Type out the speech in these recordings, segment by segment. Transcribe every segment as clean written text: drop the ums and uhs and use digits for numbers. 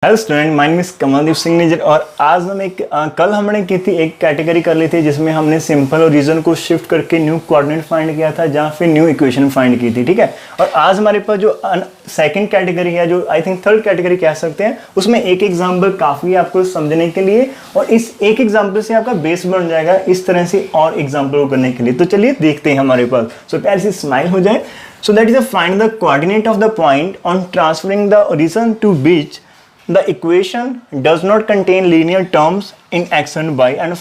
Hello student, my name is Kamaldeep Singh निजर और आज हम कल हमने की थी एक कैटेगरी कर ली थी जिसमें हमने सिंपल और रीजन को शिफ्ट करके न्यू कोऑर्डिनेट फाइंड किया था जहाँ फिर न्यू इक्वेशन फाइंड की थी। ठीक है, और आज हमारे पास जो सेकंड कैटेगरी है, जो आई थिंक थर्ड कैटेगरी कह सकते हैं, उसमें एक एग्जाम्पल काफ़ी आपको समझने के लिए और इस एक एग्जाम्पल से आपका बेस बन जाएगा इस तरह से और एग्जाम्पल करने के लिए। तो चलिए देखते हैं हमारे पास। सो प्यार से स्माइल हो जाए। So that is a find the coordinate of the point on transferring the region to which the equation does not contain linear terms in x and y and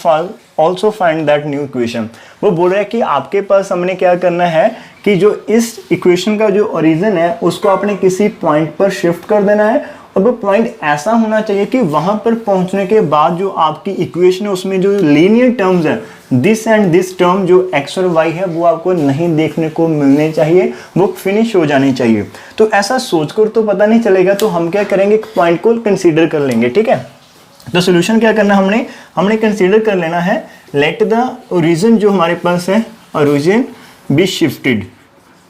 also find that new equation। वो बोल रहा है कि आपके पास हमने क्या करना है कि जो इस इक्वेशन का जो ओरिजिन है उसको आपने किसी पॉइंट पर शिफ्ट कर देना है और वो पॉइंट ऐसा होना चाहिए कि वहां पर पहुंचने के बाद जो आपकी इक्वेशन है उसमें जो लीनियर टर्म्स है, दिस एंड दिस टर्म जो x और y है वो आपको नहीं देखने को मिलने चाहिए, वो फिनिश हो जानी चाहिए। तो ऐसा सोचकर तो पता नहीं चलेगा, तो हम क्या करेंगे, एक पॉइंट को कंसीडर कर लेंगे। ठीक है, तो सोल्यूशन क्या करना हमने कंसीडर कर लेना है, लेट द ओरिजिन जो हमारे पास है ओरिजिन बी शिफ्टेड।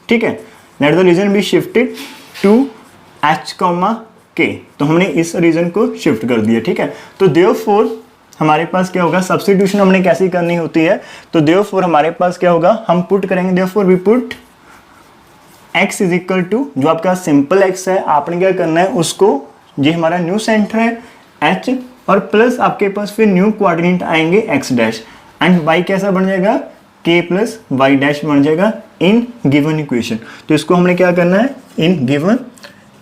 ठीक है, let the origin be shifted to h, k। तो हमने इस रीजन को शिफ्ट कर दिया। ठीक है, तो देयरफॉर हमारे पास क्या होगा, सब्स्टिट्यूशन हमने कैसे करनी होती है, तो देयरफॉर हमारे पास क्या होगा, हम पुट करेंगे, therefore we put x is equal to जो आपका सिंपल x है, आपने क्या करना है उसको, ये हमारा न्यू सेंटर है h और प्लस आपके पास फिर न्यू कोऑर्डिनेट आएंगे x डैश एंड y कैसा बन जाएगा, k प्लस y डैश बन जाएगा इन गिवन इक्वेशन। तो इसको हमने क्या करना है, इन गिवन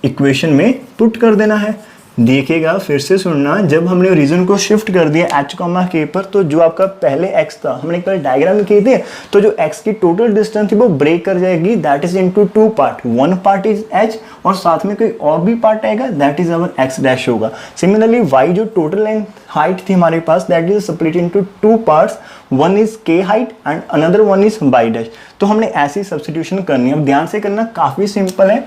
इक्वेशन में पुट कर देना है। देखिएगा, फिर से सुनना, जब हमने रीजन को शिफ्ट कर दिया h, k पर, तो जो आपका पहले x था, हमने कल डायग्राम में किए थे, तो जो x की टोटल डिस्टेंस थी वो ब्रेक कर जाएगी, that is into two part, one part is h और साथ में कोई और भी पार्ट आएगा, that is our x dash होगा। सिमिलरली y जो टोटल लेंथ हाइट थी हमारे पास, that is split into two parts, one is k height and another one is y dash. तो हमने ऐसी सब्स्टिट्यूशन करनी है। अब ध्यान से करना, काफी सिंपल है,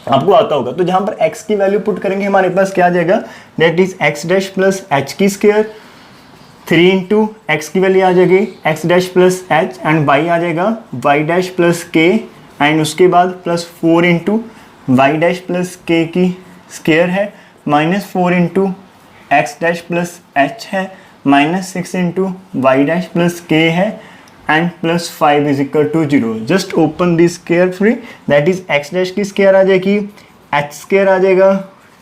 आपको आता होगा। तो जहां पर x की वैल्यू पुट करेंगे हमारे पास क्या आ जाएगा, that is x dash plus h की स्क्वायर, 3 इंटू एक्स की वैल्यू आ जाएगी x dash plus h and y आ जाएगा y dash plus k and उसके बाद plus 4 into y dash plus k की स्क्वायर है, minus 4 into x dash plus h है, minus 6 into y dash plus k है and plus 5 is equal to 0। Just open this square free, that is x dash की square आ जाएगी, h square आ जाएगा,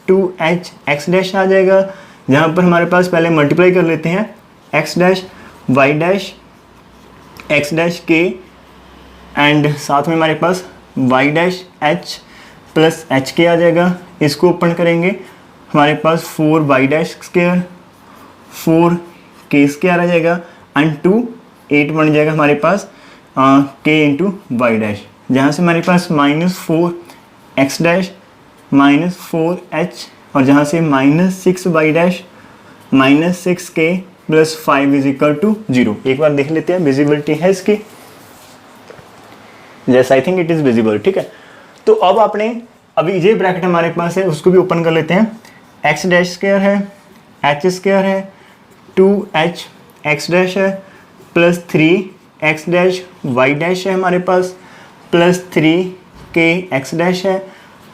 2h x dash आ जाएगा, जहाँ पर हमारे पास पहले मल्टीप्लाई कर लेते हैं x dash y dash x dash k and साथ में हमारे पास y dash h plus h k आ जाएगा। इसको ओपन करेंगे, हमारे पास 4y dash square 4k square आ जाएगा एंड 2 8 बन जाएगा हमारे पास k इंटू वाई डैश, जहाँ से हमारे पास minus 4 x dash minus 4h और जहाँ से minus 6 y dash minus 6k plus 5 is equal to 0। एक बार देख लेते हैं विजिबिलिटी है इसकी, जैसा I think it is visible. ठीक है, तो अब आपने अभी ये ब्रैकेट हमारे पास है उसको भी ओपन कर लेते हैं, एक्स डैश स्क्वायर है, h स्क्वायर है, 2h एक्स डैश है plus 3 x dash y dash है हमारे पास, प्लस 3k एक्स डैश है,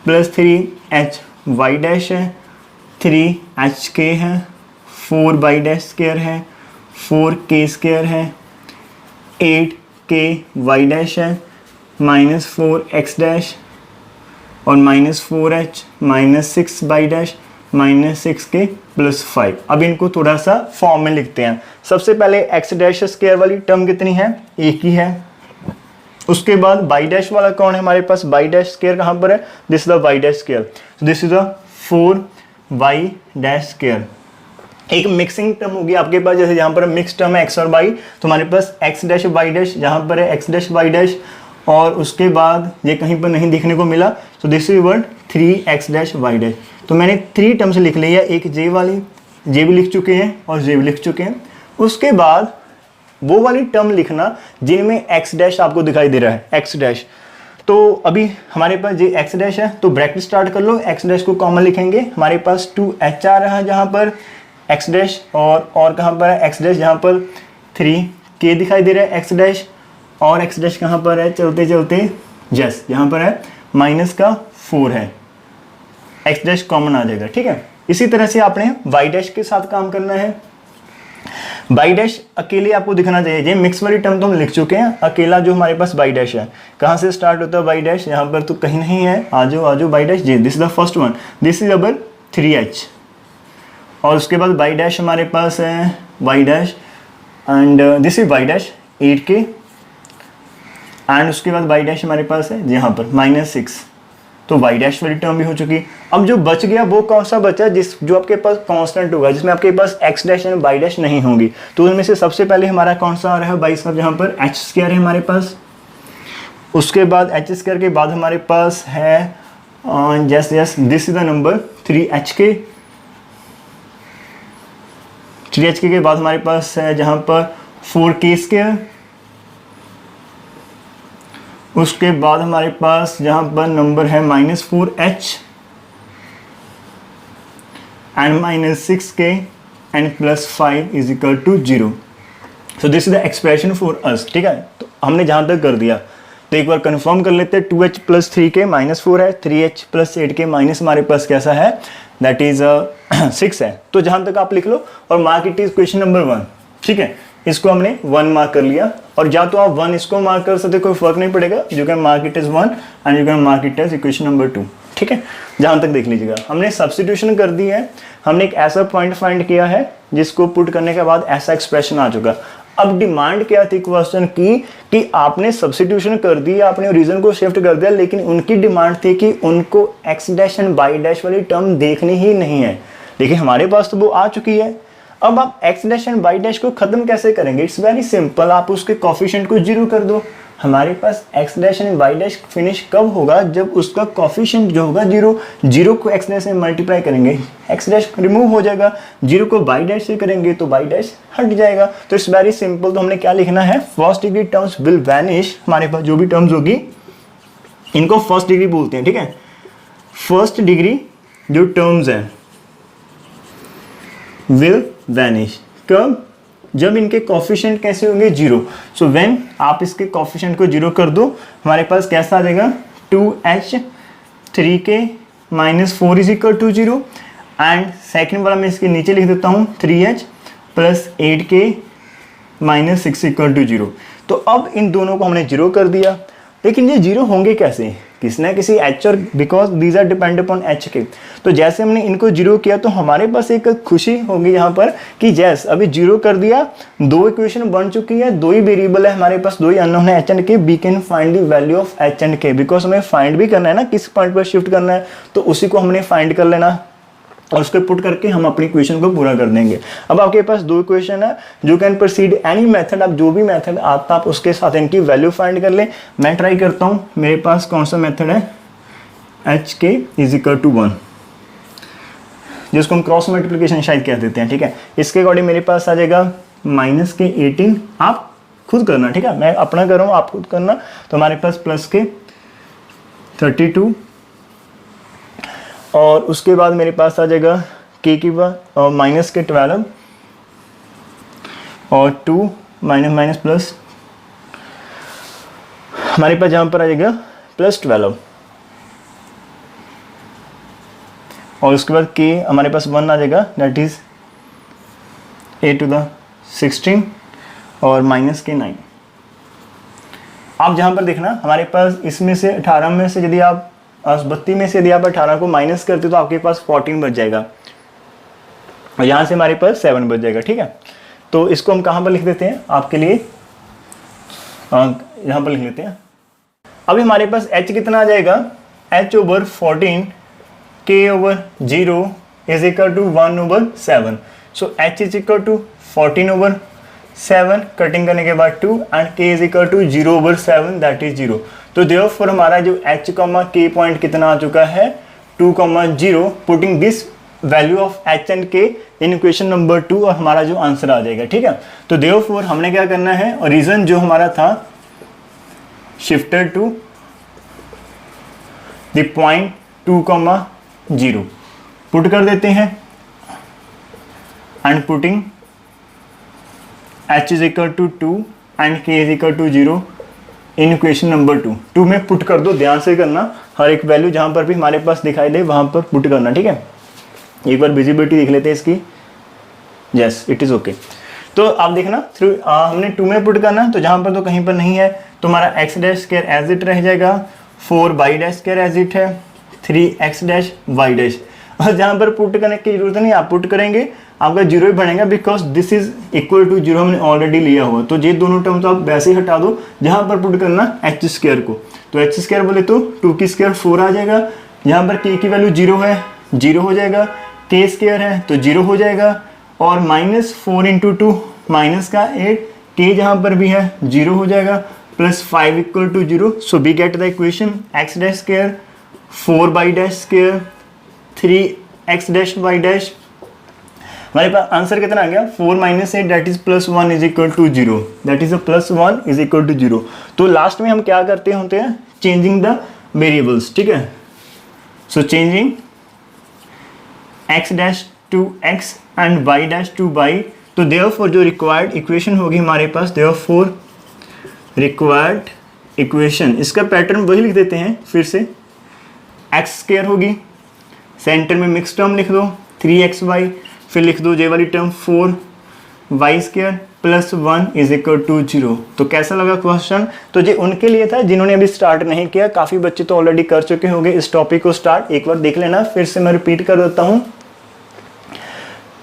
प्लस 3h वाई डैश है, 3h k है, 4 वाई डैश स्क्वायर है, 4k स्क्वायर है, 8k वाई डैश है, माइनस 4 एक्स डैश और minus 4h minus 6 y dash minus 6k plus 5। अब इनको थोड़ा सा फॉर्म में लिखते हैं। सबसे पहले x डैश स्क्वायर वाली टर्म कितनी है, एक ही है। उसके बाद y डैश वाला कौन है हमारे पास, y डैश स्क्वायर कहाँ पर है, this is the y dash square, this is the 4y dash square. एक मिक्सिंग टर्म होगी आपके पास, जैसे यहाँ पर मिक्स टर्म है x और y, तो हमारे पास x डैश y डैश जहाँ पर है x डैश y डैश और उसके बाद ये कहीं पर नहीं देखने को मिला, तो this is word 3x dash y dash. तो मैंने 3 टर्म्स लिख लिया, एक जे वाली, जे भी लिख चुके हैं और जे भी लिख चुके हैं। उसके बाद वो वाली टर्म लिखना जिनमें x डैश आपको दिखाई दे रहा है, x डैश। तो अभी हमारे पास ये x डैश है, तो ब्रैकेट स्टार्ट कर लो, x डैश को कॉमन लिखेंगे, हमारे पास 2h आ रहा है जहाँ पर x डैश और कहाँ पर है x डैश, जहाँ पर 3k दिखाई दे रहा है x डैश और x डैश कहाँ पर है, चलते चलते जस्ट यहाँ पर है माइनस का 4 है, x डैश कॉमन आ जाएगा। ठीक है, इसी तरह से आपने y डैश के साथ काम करना है। y डैश अकेले आपको दिखना चाहिए, ये मिक्स वाली टर्म तो हम लिख चुके हैं, अकेला जो हमारे पास y डैश है, कहाँ से स्टार्ट होता है y डैश, यहाँ पर तो कहीं नहीं है, आजो y डैश, जी this is the first one, this is our 3h, और उसके बाद y डैश हमारे पास है y dash and this is y dash 8k, and उसके बाद y डैश हमारे पास है यहाँ पर -6, तो y डैश वाली टर्म भी हो चुकी। अब जो बच गया वो कौन सा बचा, जो आपके पास कांस्टेंट होगा, जिसमें आपके पास x dash and y dash नहीं होंगी, तो उनमें से सबसे पहले हमारा कौन सा आ रहा है भाई साहब, यहाँ पर h² है हमारे पास, उसके बाद h² के बाद हमारे पास है yes this is the number 3hk, 3hk के बाद हमारे पास है जहाँ पर 4k², उसके बाद हमारे पास जहाँ पर नंबर है -4h and -6k and +5 is equal to 0। So this is the expression for us, ठीक है। तो हमने जहाँ तक कर दिया, तो एक बार कंफर्म कर लेते हैं, 2h + 3k -4 है, 3h + 8k माइनस हमारे पास कैसा है, दैट इज 6 है। तो जहाँ तक आप लिख लो और mark it is question number 1, ठीक है। इसको हमने 1 मार्क कर लिया, और या तो आप 1 इसको मार्क कर सकते, कोई फर्क नहीं पड़ेगा, you can mark it as 1 and you can mark it as equation number 2, ठीक है। जहां तक देख लीजिएगा, हमने सब्स्टिट्यूशन कर दी है, हमने एक ऐसा पॉइंट फाइंड किया है जिसको पुट करने के बाद ऐसा एक्सप्रेशन आ चुका। अब डिमांड क्या थी क्वेश्चन की कि आपने सब्स्टिट्यूशन कर दी, आपने रीजन को शिफ्ट कर दिया, लेकिन उनकी डिमांड थी कि उनको x dash and y dash वाली टर्म देखनी ही नहीं है, लेकिन हमारे पास तो वो आ चुकी है। अब आप x dash and y dash को खत्म कैसे करेंगे, इट्स वेरी सिंपल, आप उसके कोफिशिएंट को 0 कर दो। हमारे पास x dash and y dash finish कब होगा, जब उसका कोफिशिएंट जो होगा 0, 0 को x डैश से मल्टीप्लाई करेंगे, x डैश रिमूव हो जाएगा, 0 को y डैश से करेंगे तो y डैश हट जाएगा। तो इट्स वेरी सिंपल, तो हमने क्या लिखना है, first degree terms will vanish, हमारे पास जो भी टर्म्स होगी इनको फर्स्ट डिग्री बोलते हैं, ठीक है। फर्स्ट डिग्री जो टर्म्स हैं विल वैनिश, कब, जब इनके कोफिशिएंट कैसे होंगे 0। सो व्हेन आप इसके कोफिशिएंट को 0 कर दो, हमारे पास कैसा आ जाएगा, 2h 3k -4 is equal to 0, and second वाला मैं इसके नीचे लिख देता हूँ 3h + 8k -6 इक्वल टू 0। तो अब इन दोनों को हमने 0 कर दिया, लेकिन ये 0 होंगे कैसे, किसी ना किसी h, और because these are depend upon h के। तो जैसे हमने इनको 0 किया तो हमारे पास एक खुशी होगी यहाँ पर कि जैस अभी 0 कर दिया, 2 इक्वेशन बन चुकी है, 2 ही वेरिएबल है हमारे पास, 2 ही अननोन है h and k, we can find the value of h and k, because हमें फाइंड भी करना है ना, किस पॉइंट पर शिफ्ट करना है, तो उसी को हमने फाइंड कर लेना और उसको पुट करके हम अपनी इक्वेशन को पूरा कर देंगे। अब आपके पास 2 इक्वेशन है, जो कैन प्रोसीड एनी मेथड, आप जो भी मेथड आता आप उसके साथ इनकी वैल्यू फाइंड कर लें। मैं ट्राई करता हूँ, मेरे पास कौन सा मेथड है, hk = 1, जिसको हम क्रॉस मल्टीप्लिकेशन शायद कह देते हैं, ठीक है। इसके अकॉर्डिंग मेरे पास आ जाएगा -18, आप खुद करना, ठीक है, मैं अपना कर रहा हूँ, आप खुद करना। तो हमारे पास +32, और उसके बाद मेरे पास आ जाएगा k की बार और -12 और 2 माइनस प्लस, हमारे पास जहाँ पर आ जाएगा +12, और उसके बाद k हमारे पास 1 आ जाएगा, दैट इज a⁻16 और -k 9। आप जहाँ पर देखना, हमारे पास इसमें से 18 में से यदि आप 32 में से यदि आप 18 को माइनस करते तो आपके पास 14 बच जाएगा, और यहाँ से हमारे पास 7 बच जाएगा, ठीक है। तो इसको हम कहाँ पर लिख देते हैं आपके लिए, यहाँ पर लिख लेते हैं। अभी हमारे पास h कितना आ जाएगा, h/14 k/0 is equal to 1/7। So h is equal to 14/7, cutting करने के बाद 2, and k is equal to 0/7, that is 0। तो देयरफॉर हमारा जो h, k पॉइंट कितना आ चुका है, 2,0, putting this value of h and k in equation number 2, और हमारा जो आंसर आ जाएगा, ठीक है। तो देयरफॉर हमने क्या करना है, और रीजन जो हमारा था shifted to the point 2,0, put कर देते हैं, and putting h is equal to 2 and k is equal to 0 in equation number 2 में पुट कर दो, ध्यान से करना, हर एक वैल्यू जहां पर भी हमारे पास दिखाई दे वहां पर पुट करना, ठीक है। एक बार विजिबिलिटी देख लेते हैं इसकी। Yes, it is okay. तो आप देखना थ्रू हमने 2 में पुट करना, तो जहाँ पर तो कहीं पर नहीं है तो हमारा x dash square as it रह जाएगा, 4y dash square as it है, 3x डैश y डैश। और जहाँ पर पुट करने की जरूरत नहीं, आप पुट करेंगे आपका जीरो ही बनेगा, because this is equal to zero हमने ऑलरेडी लिया हुआ। तो ये दोनों टर्म तो आप वैसे ही हटा दो, जहाँ पर पुट करना एच स्क्वायर को, तो एच स्क्वायर बोले तो 2 की स्क्वायर 4 आ जाएगा, यहाँ पर k की वैल्यू 0 है, 0 हो जाएगा, k स्क्वायर है तो 0 हो जाएगा, और -4 × 2 माइनस का 8, k जहाँ पर भी है 0 हो जाएगा, plus 5 equal to 0। So we get the equation x dash square 4y dash square 3x dash y dash. हमारे पास आंसर कितना आ गया, 4 - 8 that is +1 is equal to 0, that is +1 is equal to 0। तो लास्ट में हम क्या करते होते हैं, चेंजिंग द वेरिएबल्स, ठीक है। So changing x dash to x and y dash to y। तो देयरफॉर जो रिक्वायर्ड इक्वेशन होगी हमारे पास, देयरफॉर रिक्वायर्ड इक्वेशन, इसका पैटर्न वही लिख देते हैं फिर से, एक्स स्क्वायर होगी, सेंटर में मिक्स टर्म लिख दो 3xy, फिर लिख दो ये वाली term 4y square plus 1 is equal to 0। तो कैसा लगा क्वेश्चन? तो ये उनके लिए था जिन्होंने अभी स्टार्ट नहीं किया, काफ़ी बच्चे तो ऑलरेडी कर चुके होंगे इस टॉपिक को स्टार्ट, एक बार देख लेना, फिर से मैं रिपीट कर देता हूँ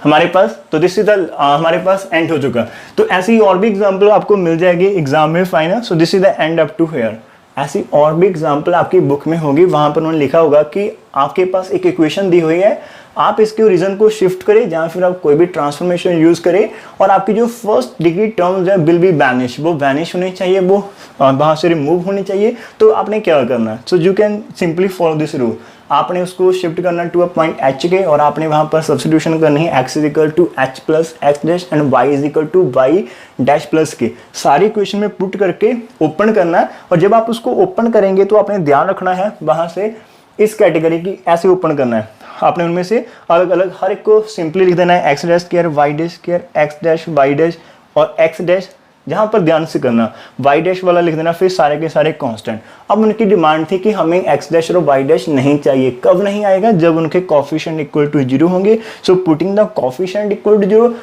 हमारे पास। तो दिस इज द हमारे पास एंड हो चुका। तो ऐसी और भी एग्जांपल आपको मिल जाएगी एग्जाम में final. So this is the end up to here. ऐसी और भी एग्जांपल आपकी बुक में होगी, वहां पर उन्होंने लिखा होगा कि आपके पास एक इक्वेशन दी हुई है, आप इसके रीजन को शिफ्ट करें या फिर आप कोई भी ट्रांसफॉर्मेशन यूज करें, और आपकी जो फर्स्ट डिग्री टर्म्स है विल बी वैनिश, वो वैनिश होनी चाहिए, वो वहां से रिमूव होनी चाहिए। तो आपने क्या करना है, so you can simply follow this rule. आपने उसको शिफ्ट करना टू अ पॉइंट एच के, और आपने वहां पर सब्स्टिट्यूशन करनी है x is equal to h plus x dash and y is equal to y dash plus k, सारी इक्वेशन में पुट करके ओपन करना है। और जब आप उसको ओपन करेंगे तो आपने ध्यान रखना है वहां से इस कैटेगरी की ऐसे ओपन करना है, आपने उनमें से अलग अलग हर एक को सिंपली लिख देना है, x dash square y dash square x dash y dash और एक्स डैश, जहाँ पर ध्यान से करना वाई डैश वाला लिख देना, फिर सारे के सारे कांस्टेंट। अब उनकी डिमांड थी कि हमें एक्स डैश और वाई डैश नहीं चाहिए, कब नहीं आएगा, जब उनके कोफिशिएंट इक्वल टू 0 होंगे। So putting the coefficient equal to 0,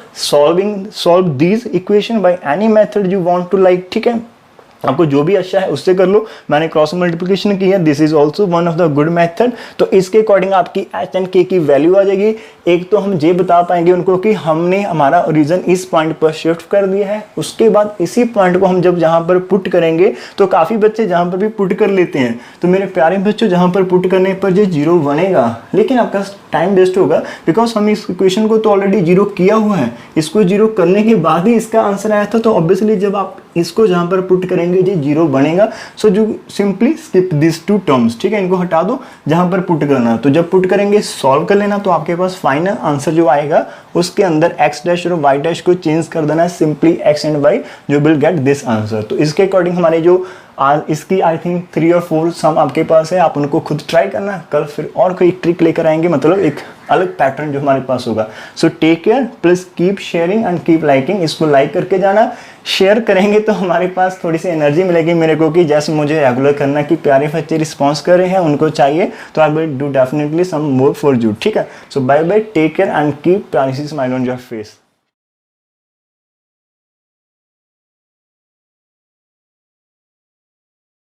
solve this equation by any method you want to like, ठीक है। आपको जो भी अच्छा है उससे कर लो, मैंने क्रॉस मल्टीप्लिकेशन की है, this is also one of the good method. तो इसके अकॉर्डिंग आपकी एच एंड के की वैल्यू आ जाएगी। एक तो हम ये बता पाएंगे उनको कि हमने हमारा ओरिजिन इस पॉइंट पर शिफ्ट कर दिया है, उसके बाद इसी पॉइंट को हम जब जहाँ पर पुट करेंगे, तो काफ़ी बच्चे जहाँ पर भी पुट कर लेते हैं, तो मेरे प्यारे बच्चों जहाँ पर पुट करने पर ये 0 बनेगा, लेकिन आपका टाइम वेस्ट होगा, बिकॉज हम इस इक्वेशन को तो ऑलरेडी 0 किया हुआ है, इसको 0 करने के बाद ही इसका आंसर आया था। तो ऑब्वियसली जब आप इसको जहाँ पर पुट करेंगे ये 0 बनेगा। सो जो सिंपली स्किप दिस 2 टर्म्स, ठीक है, इनको हटा दो जहाँ पर पुट करना। तो जब पुट करेंगे सॉल्व कर लेना, तो आपके पास फाइनल आंसर जो आएगा उसके अंदर एक्स डैश और वाई डैश को चेंज कर देना है, सिंपली एक्स एंड वाई, जो विल गेट दिस आंसर। तो इसके अकॉर्डिंग हमारे जो इसकी आई थिंक 3 और 4 सम आपके पास है, आप उनको खुद ट्राई करना, कल फिर और कोई ट्रिक लेकर आएंगे, मतलब एक अलग पैटर्न जो हमारे पास होगा। So take care, please keep sharing and keep liking, इसको लाइक करके जाना, शेयर करेंगे तो हमारे पास थोड़ी सी एनर्जी मिलेगी मेरे को कि जैसे मुझे रेगुलर करना कि प्यारे बच्चे रिस्पॉन्स कर रहे हैं, उनको चाहिए, तो I will do definitely some more for you, ठीक है। So bye bye, take care and keep प्यारी सी स्माइल ऑन योर फेस।